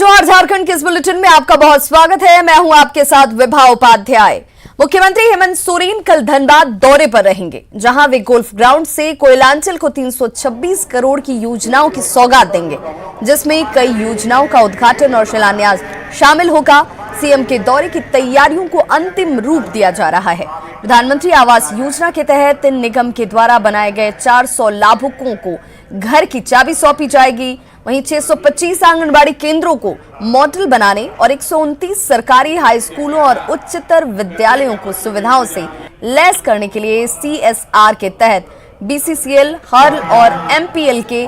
जोहार झारखंड के इस बुलेटिन में आपका बहुत स्वागत है। मैं हूं आपके साथ विभा उपाध्याय। मुख्यमंत्री हेमंत सोरेन कल धनबाद दौरे पर रहेंगे, जहां वे गोल्फ ग्राउंड से कोयलांचल को 326 करोड़ की योजनाओं की सौगात देंगे, जिसमें कई योजनाओं का उद्घाटन और शिलान्यास शामिल होगा। सीएम के दौरे की तैयारियों को अंतिम रूप दिया जा रहा है। प्रधानमंत्री आवास योजना के तहत निगम के द्वारा बनाए गए 400 लाभुकों को घर की चाबी सौंपी जाएगी। वहीं 625 आंगनबाड़ी केंद्रों को मॉडल बनाने और 129 सरकारी हाई स्कूलों और उच्चतर विद्यालयों को सुविधाओं से लैस करने के लिए CSR के तहत BCCL, हर्ल और MPL के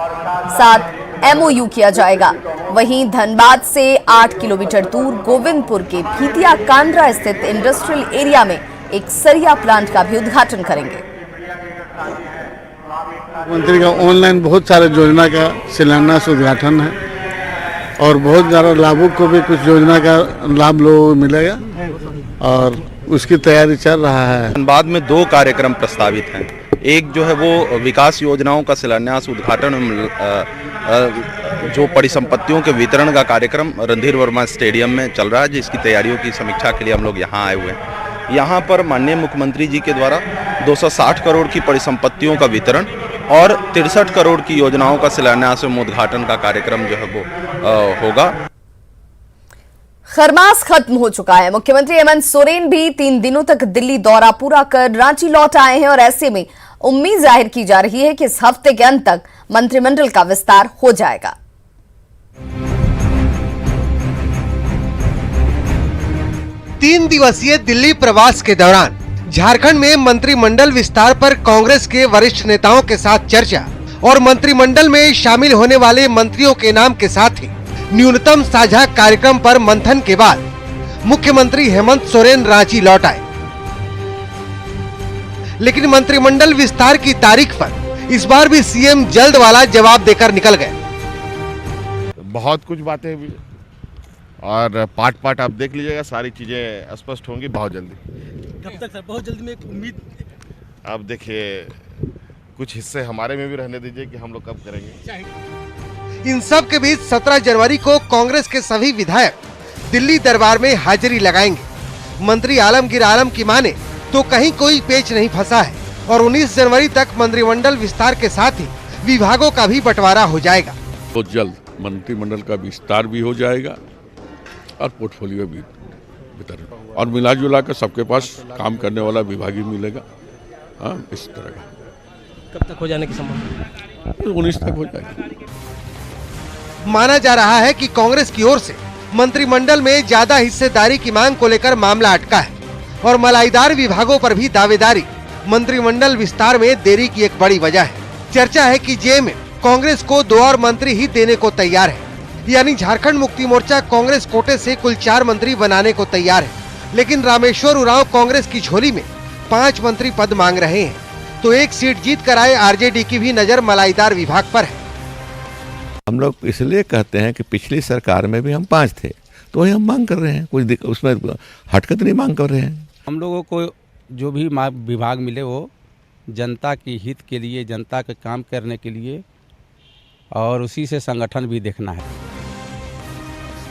साथ MOU किया जाएगा। वहीं धनबाद से 8 किलोमीटर दूर गोविंदपुर के भीतिया कांद्रा स्थित इंडस्ट्रियल एरिया में एक सरिया प्लांट का भी उद्घाटन करेंगे। मंत्री का ऑनलाइन बहुत सारे योजना का शिलान्यास उद्घाटन है और बहुत ज़्यादा लाभुक को भी कुछ योजना का लाभ लोगों को मिलेगा और उसकी तैयारी चल रहा है। धनबाद में 2 कार्यक्रम प्रस्तावित हैं। एक जो है वो विकास योजनाओं का शिलान्यास उद्घाटन, जो परिसंपत्तियों के वितरण का कार्यक्रम रणधीर वर्मा स्टेडियम में चल रहा है, जिसकी तैयारियों की समीक्षा के लिए हम लोग यहाँ आए हुए हैं। यहाँ पर माननीय मुख्यमंत्री जी के द्वारा 260 करोड़ की परिसंपत्तियों का वितरण और 63 करोड़ की योजनाओं का शिलान्यास एवं उद्घाटन का कार्यक्रम जो है वो होगा। खरमास खत्म हो चुका है। मुख्यमंत्री हेमंत सोरेन भी 3 दिनों तक दिल्ली दौरा पूरा कर रांची लौट आए हैं और ऐसे में उम्मीद जाहिर की जा रही है कि इस हफ्ते के अंत तक मंत्रिमंडल का विस्तार हो जाएगा। तीन दिवसीय दिल्ली प्रवास के दौरान झारखंड में मंत्रिमंडल विस्तार पर कांग्रेस के वरिष्ठ नेताओं के साथ चर्चा और मंत्रिमंडल में शामिल होने वाले मंत्रियों के नाम के साथ ही न्यूनतम साझा कार्यक्रम पर मंथन के बाद मुख्यमंत्री हेमंत सोरेन रांची लौट आए। लेकिन मंत्रिमंडल विस्तार की तारीख पर इस बार भी सीएम जल्द वाला जवाब देकर निकल गए। बहुत कुछ बातें भी और पार्ट आप देख लीजिएगा, सारी चीजें स्पष्ट होंगी बहुत जल्दी। कब तक सर? बहुत जल्दी में एक उम्मीद। अब देखिए, कुछ हिस्से हमारे में भी रहने दीजिए कि हम लोग कब करेंगे। इन सब के बीच 17 जनवरी को कांग्रेस के सभी विधायक दिल्ली दरबार में हाजिरी लगाएंगे। मंत्री आलमगीर आलम की माने तो कहीं कोई पेच नहीं फंसा है और 19 जनवरी तक मंत्रिमंडल विस्तार के साथ ही विभागों का भी बंटवारा हो जाएगा। बहुत जल्द मंत्रिमंडल का विस्तार भी हो जाएगा और पोर्टफोलियो भी वितरण और मिला जुला कर सबके पास काम करने वाला विभाग ही मिलेगा। हाँ, इस तरह का। कब तक हो जाने की संभावना? 19 तक हो जाएगा। माना जा रहा है कि कांग्रेस की ओर से मंत्रिमंडल में ज्यादा हिस्सेदारी की मांग को लेकर मामला अटका है और मलाईदार विभागों पर भी दावेदारी मंत्रिमंडल विस्तार में देरी की एक बड़ी वजह है। चर्चा है कि जेएमएम कांग्रेस को 2 और मंत्री ही देने को तैयार है, यानी झारखंड मुक्ति मोर्चा कांग्रेस कोटे से कुल 4 मंत्री बनाने को तैयार है। लेकिन रामेश्वर उरांव कांग्रेस की झोली में 5 मंत्री पद मांग रहे हैं, तो एक सीट जीत कर आए आरजेडी की भी नजर मलाईदार विभाग पर है। हम लोग इसलिए कहते हैं कि पिछली सरकार में भी हम 5 थे, तो वही हम मांग कर रहे हैं, कुछ उसमें हटकत नहीं मांग कर रहे हैं। हम लोगों को जो भी विभाग मिले वो जनता के हित के लिए, जनता के काम करने के लिए और उसी से संगठन भी देखना है।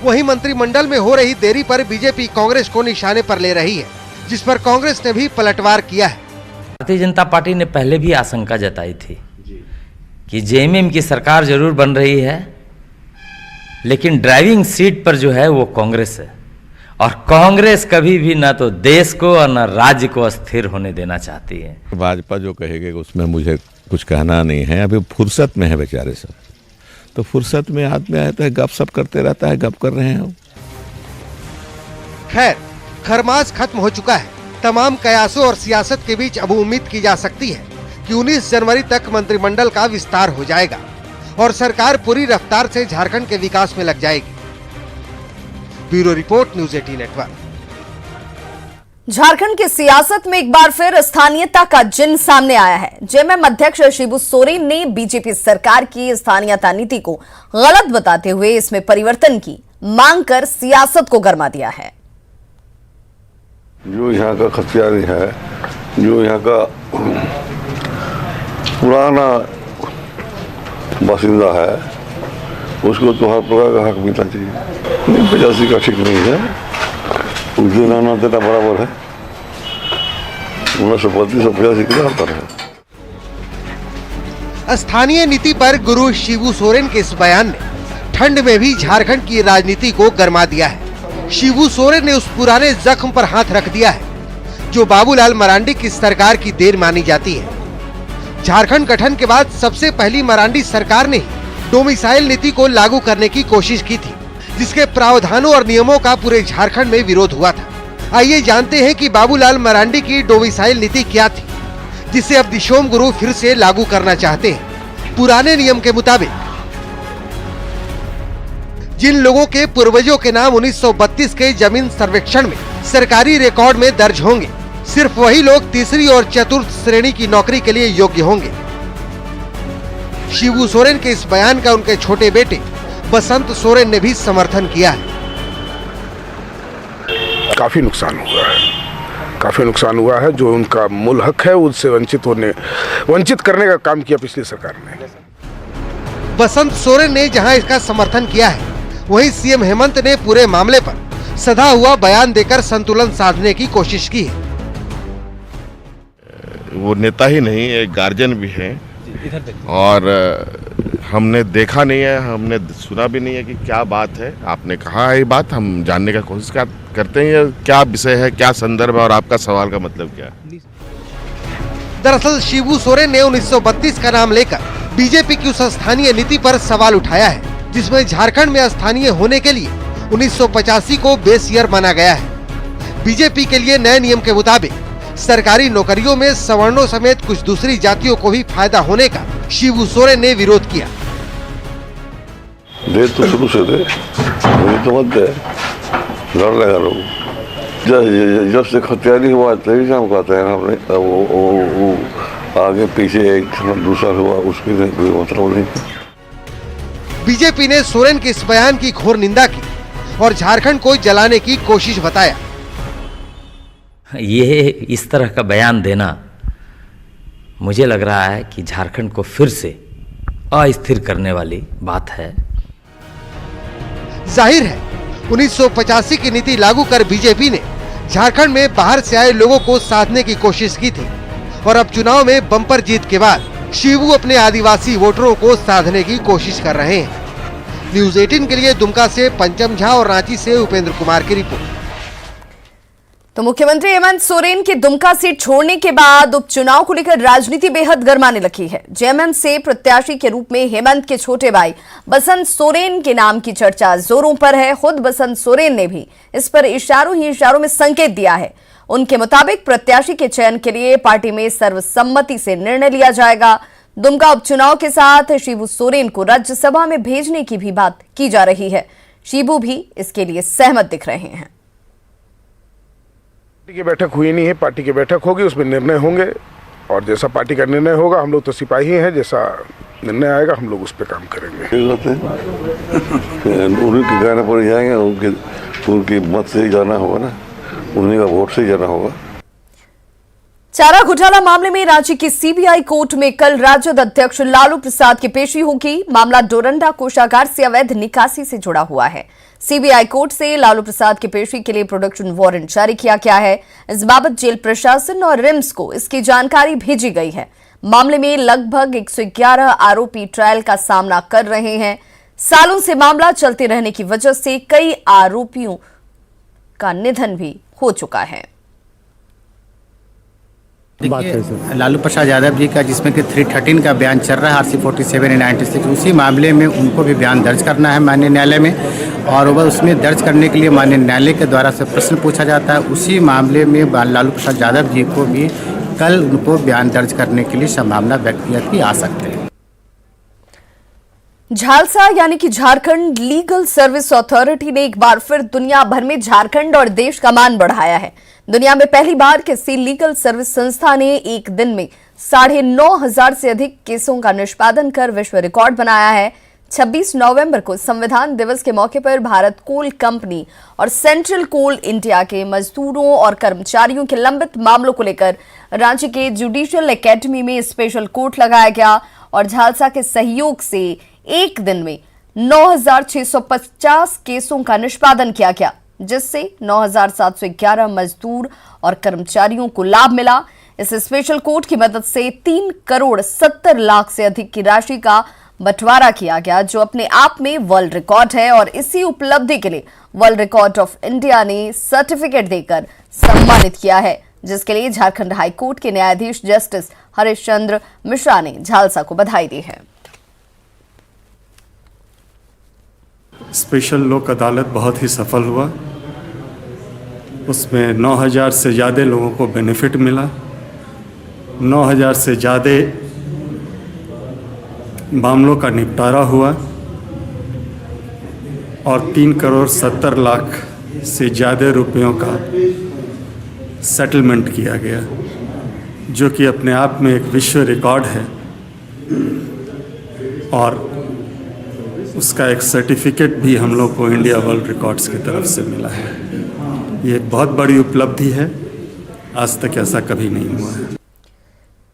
वहीं मंत्रिमंडल में हो रही देरी पर बीजेपी कांग्रेस को निशाने पर ले रही है, जिस पर कांग्रेस ने भी पलटवार किया है। भारतीय जनता पार्टी ने पहले भी आशंका जताई थी कि जेएमएम की सरकार जरूर बन रही है, लेकिन ड्राइविंग सीट पर जो है वो कांग्रेस है और कांग्रेस कभी भी ना तो देश को और ना राज्य को अस्थिर होने देना चाहती है। भाजपा जो कहेगी उसमें मुझे कुछ कहना नहीं है। अभी फुर्सत में है बेचारे सब, तो फुर्सत में आदमी आया तो गप सप करते रहता है, गप कर रहे हैं। खैर, खरमास खत्म हो चुका है। तमाम कयासों और सियासत के बीच अब उम्मीद की जा सकती है कि 19 जनवरी तक मंत्रिमंडल का विस्तार हो जाएगा और सरकार पूरी रफ्तार से झारखंड के विकास में लग जाएगी। Bureau report, news 18 network. Jharkhand की सियासत में एक बार फिर स्थानीयता का जिन सामने आया है। जेएमएम अध्यक्ष शिबू सोरेन ने बीजेपी सरकार की स्थानीयता नीति को गलत बताते हुए इसमें परिवर्तन की मांग कर सियासत को गरमा दिया है। जो यहाँ का खतियानी है, जो यहाँ का पुराना बासिंदा है, उसको तो हर प्रकार का हक मिलना चाहिए। नहीं, 85 का ठीक नहीं है, उस दिन आना देना बराबर है। 1935 और 85 के अंतर है। स्थानीय नीति पर गुरु शिबू सोरेन के इस बयान ने ठंड में भी झारखंड की राजनीति को गरमा दिया है। शिबू सोरेन ने उस पुराने जख्म पर हाथ रख दिया है जो बाबूलाल मरांडी की सरकार की देर मानी जाती है। झारखंड गठन के बाद सबसे पहली मरांडी सरकार ने ही डोमिसाइल नीति को लागू करने की कोशिश की थी, जिसके प्रावधानों और नियमों का पूरे झारखंड में विरोध हुआ था। आइए जानते हैं कि बाबूलाल मरांडी की डोमिसाइल नीति क्या थी, जिसे अब दिशोम गुरु फिर से लागू करना चाहते हैं। पुराने नियम के मुताबिक जिन लोगों के पूर्वजों के नाम 1932 के जमीन सर्वेक्षण में सरकारी रिकॉर्ड में दर्ज होंगे, सिर्फ वही लोग तीसरी और चतुर्थ श्रेणी की नौकरी के लिए योग्य होंगे। शिबू सोरेन के इस बयान का उनके छोटे बेटे बसंत सोरेन ने भी समर्थन किया है। काफी नुकसान हुआ है। जो उनका मूल हक है उससे वंचित करने का काम किया पिछली सरकार ने। बसंत सोरेन ने जहां इसका समर्थन किया है, वहीं सीएम हेमंत ने पूरे मामले पर सधा हुआ बयान देकर संतुलन साधने की कोशिश की है। वो नेता ही नहीं, एक गार्जियन भी है और हमने देखा नहीं है, हमने सुना भी नहीं है कि क्या बात है। आपने कहा है ये बात, हम जानने का कोशिश करते हैं क्या विषय है, क्या संदर्भ है और आपका सवाल का मतलब क्या है। दरअसल शिबू सोरेन ने 1932 का नाम लेकर बीजेपी की उस स्थानीय नीति पर सवाल उठाया है, जिसमें झारखंड में स्थानीय होने के लिए 1985 को बेस ईयर माना गया है। बीजेपी के लिए नए नियम के मुताबिक सरकारी नौकरियों में सवर्णों समेत कुछ दूसरी जातियों को भी फायदा होने का शिबू सोरेन ने विरोध किया। दे तो शुरू से दे, तो मत दे, डर लगा लोग। जब से खतियारी हुआ तभी काम कहते हैं हमने, वो आगे पीछे एक दूसरा हुआ उसकी कोई मतलब नहीं। बीजेपी ने सोरेन के इस बयान की घोर निंदा की और झारखंड को जलाने की कोशिश बताया। ये इस तरह का बयान देना मुझे लग रहा है कि झारखंड को फिर से अस्थिर करने वाली बात है। जाहिर है 1985 की नीति लागू कर बीजेपी ने झारखंड में बाहर से आए लोगों को साधने की कोशिश की थी और अब चुनाव में बम्पर जीत के बाद शिबू अपने आदिवासी वोटरों को साधने की कोशिश कर रहे हैं। न्यूज़ 18 के लिए दुमका से पंचम झा और रांची से उपेंद्र कुमार की रिपोर्ट। तो मुख्यमंत्री हेमंत सोरेन की दुमका सीट छोड़ने के बाद उपचुनाव को लेकर राजनीति बेहद गर्माने लगी है। जेएमएम से प्रत्याशी के रूप में हेमंत के छोटे भाई बसंत सोरेन के नाम की चर्चा जोरों पर है। खुद बसंत सोरेन ने भी इस पर इशारों में संकेत दिया है। उनके मुताबिक प्रत्याशी के चयन के लिए पार्टी में सर्वसम्मति से निर्णय लिया जाएगा। दुमका उपचुनाव के साथ शिबू सोरेन को राज्यसभा में भेजने की भी बात की जा रही है। शिबू भी इसके लिए सहमत दिख रहे हैं। पार्टी की बैठक हुई नहीं है, पार्टी की बैठक होगी, उसमें निर्णय होंगे और जैसा पार्टी का निर्णय होगा, हम लोग तो सिपाही हैं, जैसा निर्णय आएगा हम लोग उस पर काम करेंगे। उन्हीं के गाने पर जाएंगे, उनकी मत से ही जाना होगा ना, उन्हीं का वोट से ही जाना होगा। चारा घोटाला मामले में रांची की सीबीआई कोर्ट में कल राजद अध्यक्ष लालू प्रसाद की पेशी होगी। मामला डोरंडा कोषागार से अवैध निकासी से जुड़ा हुआ है। सीबीआई कोर्ट से लालू प्रसाद की पेशी के लिए प्रोडक्शन वारंट जारी किया गया है। इस बाबत जेल प्रशासन और रिम्स को इसकी जानकारी भेजी गई है। मामले में लगभग 111 आरोपी ट्रायल का सामना कर रहे हैं। सालों से मामला चलते रहने की वजह से कई आरोपियों का निधन भी हो चुका है। लालू प्रसाद यादव जी का जिसमें कि 313 का बयान चल रहा है, RC 47 96, उसी मामले में उनको भी बयान दर्ज करना है माननीय न्यायालय में, और वह उसमें दर्ज करने के लिए माननीय न्यायालय के द्वारा से प्रश्न पूछा जाता है। उसी मामले में लालू प्रसाद यादव जी को भी कल उनको बयान दर्ज करने के लिए संभावना व्यक्त की आ सकती है। झालसा यानी कि झारखंड लीगल सर्विस अथॉरिटी ने एक बार फिर दुनिया भर में झारखंड और देश का मान बढ़ाया है। दुनिया में पहली बार किसी लीगल सर्विस संस्था ने एक दिन में 9,500 से अधिक केसों का निष्पादन कर विश्व रिकॉर्ड बनाया है। 26 नवंबर को संविधान दिवस के मौके पर भारत कोल कंपनी और सेंट्रल कोल इंडिया के मजदूरों और कर्मचारियों के लंबित मामलों को लेकर रांची के जुडिशियल एकेडमी में स्पेशल कोर्ट लगाया गया और झालसा के सहयोग से एक दिन में 9,650 केसों का निष्पादन किया गया, जिससे 9,711 मजदूर और कर्मचारियों को लाभ मिला। इस स्पेशल कोर्ट की मदद से 3 करोड़ 70 लाख से अधिक की राशि का बंटवारा किया गया, जो अपने आप में वर्ल्ड रिकॉर्ड है। और इसी उपलब्धि के लिए वर्ल्ड रिकॉर्ड ऑफ इंडिया ने सर्टिफिकेट देकर सम्मानित किया है, जिसके लिए झारखंड हाई कोर्ट के न्यायाधीश जस्टिस हरीश चंद्र मिश्रा ने झालसा को बधाई दी है। स्पेशल लोक अदालत बहुत ही सफल हुआ। उसमें 9,000 से ज़्यादा लोगों को बेनिफिट मिला। 9,000 से ज़्यादा मामलों का निपटारा हुआ और 3 करोड़ 70 लाख से ज़्यादा रुपयों का सेटलमेंट किया गया, जो कि अपने आप में एक विश्व रिकॉर्ड है और उसका एक सर्टिफिकेट भी हम लोग को इंडिया वर्ल्ड रिकॉर्ड्स की तरफ से मिला है। ये एक बहुत बड़ी उपलब्धि है, आज तक ऐसा कभी नहीं हुआ है।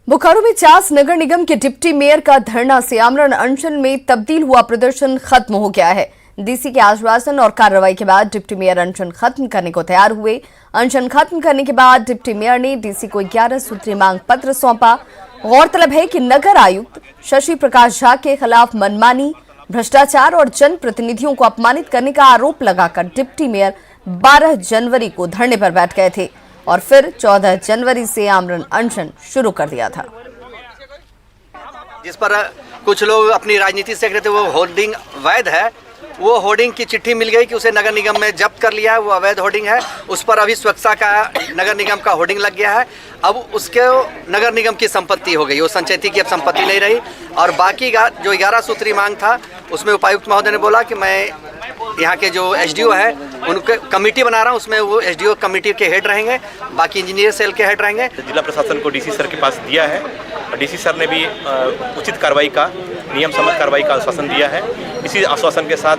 बोकारो में चास नगर निगम के डिप्टी मेयर का धरना से आमरण अनशन में तब्दील हुआ प्रदर्शन खत्म हो गया है। डीसी के आश्वासन और कार्रवाई के बाद डिप्टी मेयर अनशन खत्म करने को तैयार हुए। अनशन खत्म करने के बाद डिप्टी मेयर ने डीसी को 11 सूत्रीय मांग पत्र सौंपा। गौरतलब है कि नगर आयुक्त शशि प्रकाश झा के खिलाफ मनमानी, भ्रष्टाचार और जनप्रतिनिधियों को अपमानित करने का आरोप लगाकर डिप्टी मेयर 12 जनवरी को धरने पर बैठ गए थे और फिर 14 जनवरी से आमरण अनशन शुरू कर दिया था, जिस पर कुछ लोग अपनी राजनीति से कहते वो होर्डिंग वैध है। वो होर्डिंग की चिट्ठी मिल गई कि उसे नगर निगम में जब्त कर लिया है, वो अवैध होर्डिंग है। उस पर अभी स्वच्छता का नगर निगम का होर्डिंग लग गया है। अब उसके नगर निगम की संपत्ति हो गई, वो संचेती की अब संपत्ति नहीं रही। और बाकी का जो 11 सूत्री मांग था, उसमें उपायुक्त महोदय ने बोला कि मैं यहाँ के जो एसडीओ है उनके कमेटी बना रहा हूँ, उसमें वो एसडीओ कमेटी के हेड रहेंगे, बाकी इंजीनियर सेल के हेड रहेंगे। जिला प्रशासन को डीसी सर के पास दिया है और डीसी सर ने भी उचित कार्रवाई का, नियम सम्मत कार्रवाई का आश्वासन दिया है। इसी आश्वासन के साथ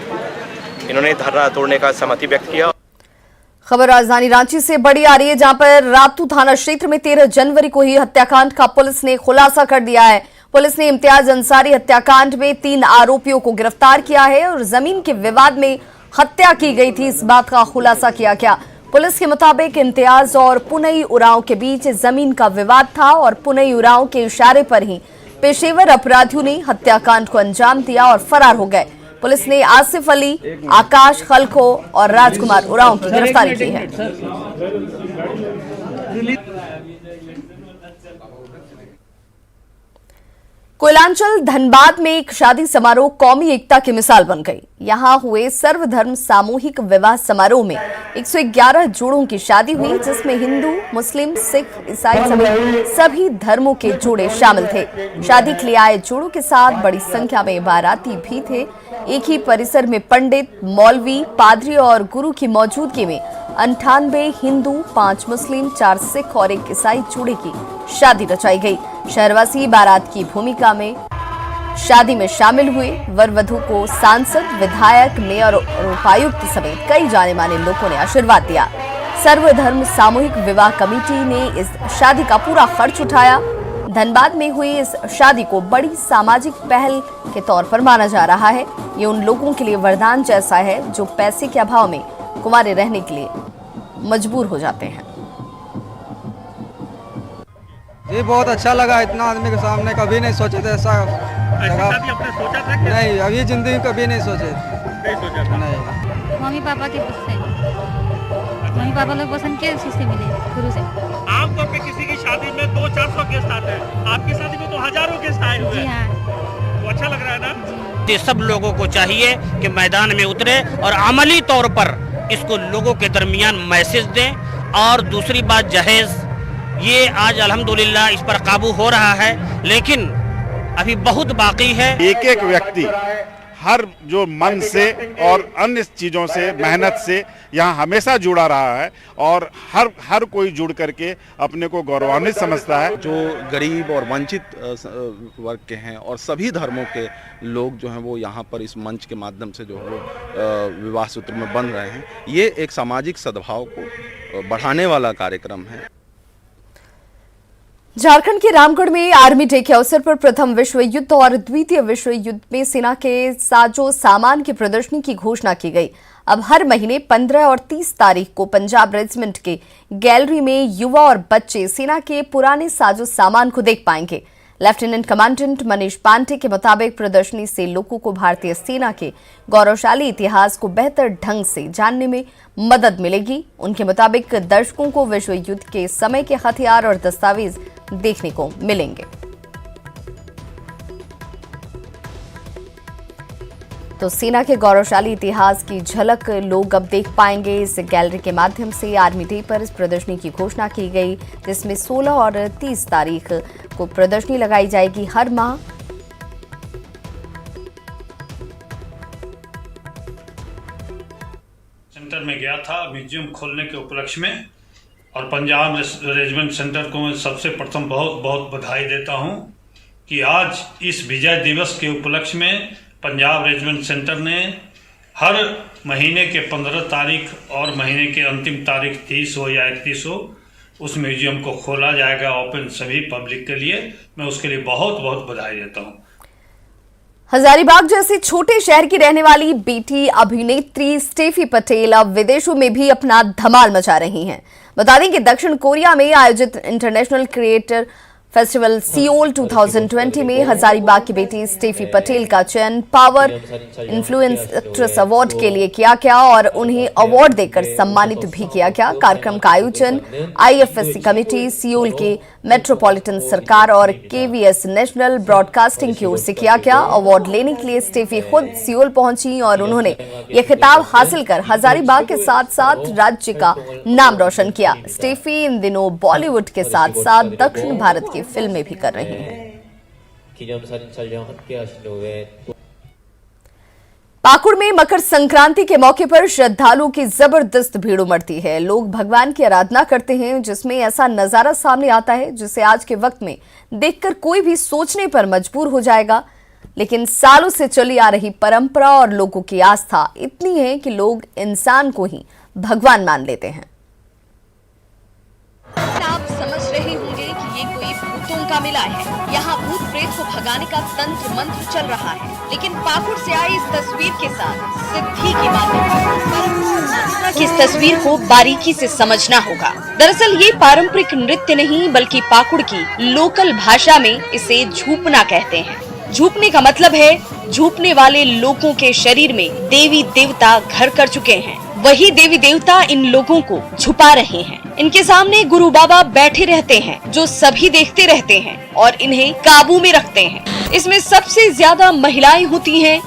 इन्होंने धरना तोड़ने का सहमति व्यक्त किया। खबर राजधानी रांची से बड़ी आ रही है, जहां पर रातू थाना क्षेत्र में 13 जनवरी को ही हत्याकांड का पुलिस ने खुलासा कर दिया है। पुलिस ने इम्तियाज अंसारी हत्याकांड में 3 आरोपियों को गिरफ्तार किया है और जमीन के विवाद में हत्या की गई थी, इस बात का खुलासा किया गया। पुलिस के मुताबिक इम्तियाज और पुनई उरांव के बीच जमीन का विवाद था और पुनई उरांव के इशारे पर ही पेशेवर अपराधियों ने हत्याकांड को अंजाम दिया और फरार हो गए। पुलिस ने आसिफ अली, आकाश खलखो और राजकुमार उरांव की गिरफ्तारी की है। कोयलांचल धनबाद में एक शादी समारोह कौमी एकता की मिसाल बन गई। यहां हुए सर्वधर्म सामूहिक विवाह समारोह में 111 जोड़ों की शादी हुई, जिसमें हिंदू, मुस्लिम, सिख, ईसाई समेत सभी धर्मों के जोड़े शामिल थे। शादी के लिए आए जोड़ों के साथ बड़ी संख्या में बाराती भी थे। एक ही परिसर में पंडित, मौलवी, पादरी और गुरु की मौजूदगी में 98 हिंदू, 5 मुस्लिम, 4 सिख और 1 ईसाई जोड़े की शादी रचाई गई। शहरवासी बारात की भूमिका में शादी में शामिल हुए। वर वधू को सांसद, विधायक, मेयर और उपायुक्त समेत कई जाने माने लोगों ने आशीर्वाद दिया। सर्वधर्म सामूहिक विवाह कमेटी ने इस शादी का पूरा खर्च उठाया। धनबाद में हुई इस शादी को बड़ी सामाजिक पहल के तौर पर माना जा रहा है। ये उन लोगों के लिए वरदान जैसा है जो पैसे के अभाव में कुंवारे रहने के लिए मजबूर हो जाते हैं। ये बहुत अच्छा लगा, इतना आदमी के सामने कभी नहीं सोचे थे ऐसा नहीं, अभी जिंदगी कभी नहीं सोचे नहीं। मम्मी पापा के मम्मी पापा लोग पसंद किए, उसी से मिले शुरू से। आमतौर पे किसी की शादी में 200-400 गेस्ट आते हैं, आपकी शादी में तो हजारों गेस्ट आए हुए हैं। तो अच्छा लग रहा है ना। ये सब लोगों को चाहिए कि मैदान में उतरे और अमली तौर पर इसको लोगों के दरमियान मैसेज दें। और दूसरी बात जहेज, ये आज अल्हम्दुलिल्लाह इस पर काबू हो रहा है, लेकिन अभी बहुत बाकी है। एक एक व्यक्ति हर जो मन से और अन्य चीज़ों से, मेहनत से यहाँ हमेशा जुड़ा रहा है और हर कोई जुड़ करके अपने को गौरवान्वित समझता है। जो गरीब और वंचित वर्ग के हैं और सभी धर्मों के लोग जो हैं वो यहाँ पर इस मंच के माध्यम से जो है वो विवाह सूत्र में बन रहे हैं। ये एक सामाजिक सद्भाव को बढ़ाने वाला कार्यक्रम है। झारखंड के रामगढ़ में आर्मी डे के अवसर पर प्रथम विश्व युद्ध और द्वितीय विश्व युद्ध में सेना के साजो सामान की प्रदर्शनी की घोषणा की गई। अब हर महीने 15 और 30 तारीख को पंजाब रेजिमेंट के गैलरी में युवा और बच्चे सेना के पुराने साजो सामान को देख पाएंगे। लेफ्टिनेंट कमांडेंट मनीष पांडे के मुताबिक प्रदर्शनी से लोगों को भारतीय सेना के गौरवशाली इतिहास को बेहतर ढंग से जानने में मदद मिलेगी। उनके मुताबिक दर्शकों को विश्व युद्ध के समय के हथियार और दस्तावेज देखने को मिलेंगे। तो सेना के गौरवशाली इतिहास की झलक लोग अब देख पाएंगे। इस गैलरी के माध्यम से आर्मी डे पर इस प्रदर्शनी की घोषणा की गई, जिसमें 16 और 30 तारीख को प्रदर्शनी लगाई जाएगी हर माह। सेंटर में गया था म्यूजियम खोलने के उपलक्ष्य में, और पंजाब रेजिमेंट सेंटर को मैं सबसे प्रथम बहुत बहुत बधाई देता हूं कि आज इस विजय दिवस के उपलक्ष्य में पंजाब रेजिमेंट सेंटर ने हर महीने के 15 तारीख और महीने के अंतिम तारीख 30 हो या 31 हो, उस म्यूजियम को खोला जाएगा ओपन सभी पब्लिक के लिए। मैं उसके लिए बहुत बहुत बधाई देता हूं। हजारीबाग जैसे छोटे शहर की रहने वाली बेटी अभिनेत्री स्टेफी पटेल अब विदेशों में भी अपना धमाल मचा रही हैं। बता दें कि दक्षिण कोरिया में आयोजित इंटरनेशनल क्रिएटर फेस्टिवल सियोल 2020 में हजारीबाग की बेटी स्टेफी पटेल का चयन पावर इन्फ्लुएंस एक्ट्रेस अवार्ड के लिए किया गया और उन्हें अवार्ड देकर सम्मानित भी किया गया। कार्यक्रम का आयोजन आईएफएससी कमेटी, सियोल के मेट्रोपॉलिटन सरकार और केवीएस नेशनल ब्रॉडकास्टिंग की ओर से किया गया। अवार्ड लेने के लिए स्टेफी खुद सियोल पहुंची और उन्होंने ये खिताब हासिल कर हजारीबाग के साथ साथ राज्य का नाम रोशन किया। स्टेफी इन दिनों बॉलीवुड के साथ साथ दक्षिण भारत की फिल्में भी कर रही हैं। पाकुड़ में मकर संक्रांति के मौके पर श्रद्धालुओं की जबरदस्त भीड़ उमड़ती है। लोग भगवान की आराधना करते हैं, जिसमें ऐसा नजारा सामने आता है जिसे आज के वक्त में देखकर कोई भी सोचने पर मजबूर हो जाएगा। लेकिन सालों से चली आ रही परंपरा और लोगों की आस्था इतनी है कि लोग इंसान को ही भगवान मान लेते हैं। आप समझ रहे होंगे कि ये कोई भूतों का मेला है। यहाँ भूत प्रेत को भगाने का तंत्र मंत्र चल रहा है, लेकिन पाकुड़ से आई इस तस्वीर के साथ सिद्धि की बात। इस तस्वीर को बारीकी से समझना होगा। दरअसल ये पारंपरिक नृत्य नहीं बल्कि पाकुड़ की लोकल भाषा में इसे झूपना कहते हैं। झूपने का मतलब है झूपने वाले लोगों के शरीर में देवी देवता घर कर चुके हैं। वही देवी देवता इन लोगों को झुपा रहे हैं। इनके सामने गुरु बाबा बैठे रहते हैं जो सभी देखते रहते हैं और इन्हें काबू में रखते हैं। इसमें सबसे ज्यादा महिलाएं होती हैं।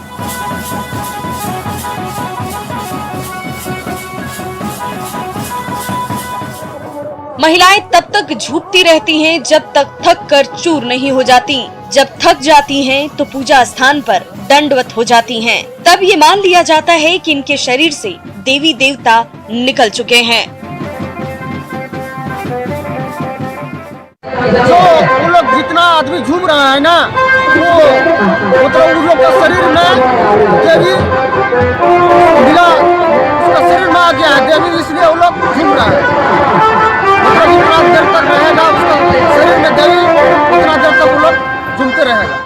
महिलाएं तब तक झूपती रहती हैं जब तक थक कर चूर नहीं हो जाती। जब थक जाती हैं तो पूजा स्थान पर दंडवत हो जाती हैं। तब ये मान लिया जाता है कि इनके शरीर से देवी देवता निकल चुके हैं। जो वो लोग जितना आदमी झूम रहा है ना, वो मतलब उन लोग का शरीर में देवी मिला, उसका शरीर में आ गया है देवी, इसलिए वो लोग झूम रहा है। मतलब जितना देर तक रहेगा उसका शरीर में देवी, उतना देर तक वो लोग झूमते रहेगा।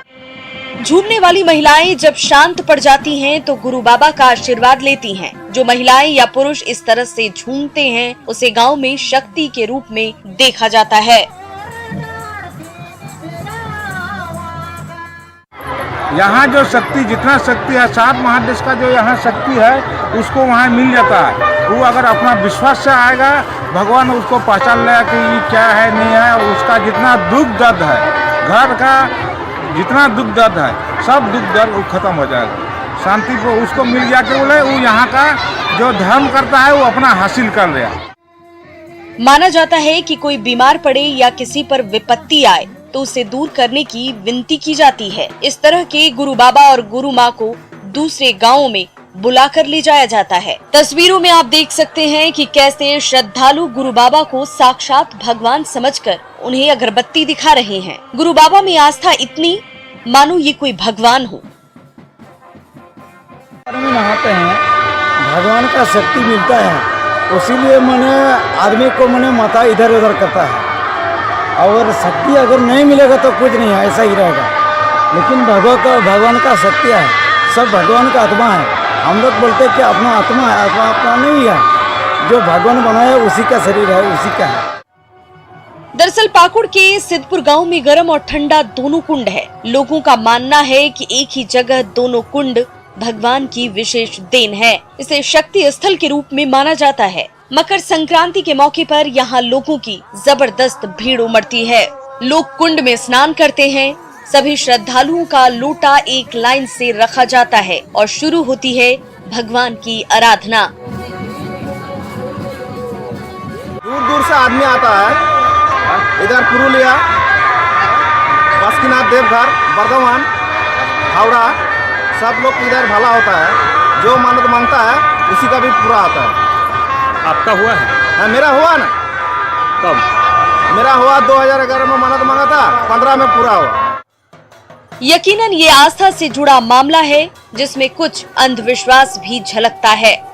झूमने वाली महिलाएं जब शांत पड़ जाती हैं तो गुरु बाबा का आशीर्वाद लेती हैं। जो महिलाएं या पुरुष इस तरह से झूमते हैं उसे गांव में शक्ति के रूप में देखा जाता है। यहाँ जो शक्ति, जितना शक्ति है 7 महादेश का जो यहाँ शक्ति है उसको वहाँ मिल जाता है। वो अगर अपना विश्वास से आएगा, भगवान उसको पहचान लेगा कि ये क्या है नहीं है। उसका जितना दुख दर्द है, घर का जितना दुख दर्द है, सब दुख दर्द वो खत्म हो जाएगा। शांति को उसको मिल गया कि बोले वो यहाँ का जो धर्म करता है वो अपना हासिल कर लिया। माना जाता है कि कोई बीमार पड़े या किसी पर विपत्ति आए तो उसे दूर करने की विनती की जाती है। इस तरह के गुरु बाबा और गुरु माँ को दूसरे गांवों में बुलाकर ले जाया जाता है। तस्वीरों में आप देख सकते हैं कि कैसे श्रद्धालु गुरु बाबा को साक्षात भगवान समझकर उन्हें अगरबत्ती दिखा रहे हैं। गुरु बाबा में आस्था इतनी मानो ये कोई भगवान हो। नहाते हैं, भगवान का शक्ति मिलता है, उसीलिए मैंने आदमी को मैंने माथा इधर उधर करता है। और शक्ति अगर नहीं मिलेगा तो कुछ नहीं है, ऐसा ही रहेगा। लेकिन भगवान का शक्ति है, सब भगवान का आत्मा है। हम लोग बोलते हैं कि अपना आत्मा है, आत्मा अपना नहीं है, जो भगवान बनाया उसी का शरीर है, उसी का है। दरअसल पाकुड़ के सिद्धपुर गांव में गर्म और ठंडा दोनों कुंड है। लोगों का मानना है कि एक ही जगह दोनों कुंड भगवान की विशेष देन है। इसे शक्ति स्थल के रूप में माना जाता है। मकर संक्रांति के मौके पर यहाँ लोगों की जबरदस्त भीड़ उमड़ती है। लोग कुंड में स्नान करते हैं। सभी श्रद्धालुओं का लोटा एक लाइन से रखा जाता है और शुरू होती है भगवान की आराधना। दूर दूर से आदमी आता है, इधर पुरुलिया, बासुकीनाथ, देवघर, बर्धमान, हावड़ा, सब लोग इधर भला होता है। जो मानत मांगता है उसी का भी पूरा आता है। आपका हुआ है? हाँ, मेरा हुआ ना। कब? मेरा हुआ 2011 में मानत मांगा था, 15 में पूरा हुआ। यकीनन ये आस्था से जुड़ा मामला है जिसमें कुछ अंधविश्वास भी झलकता है।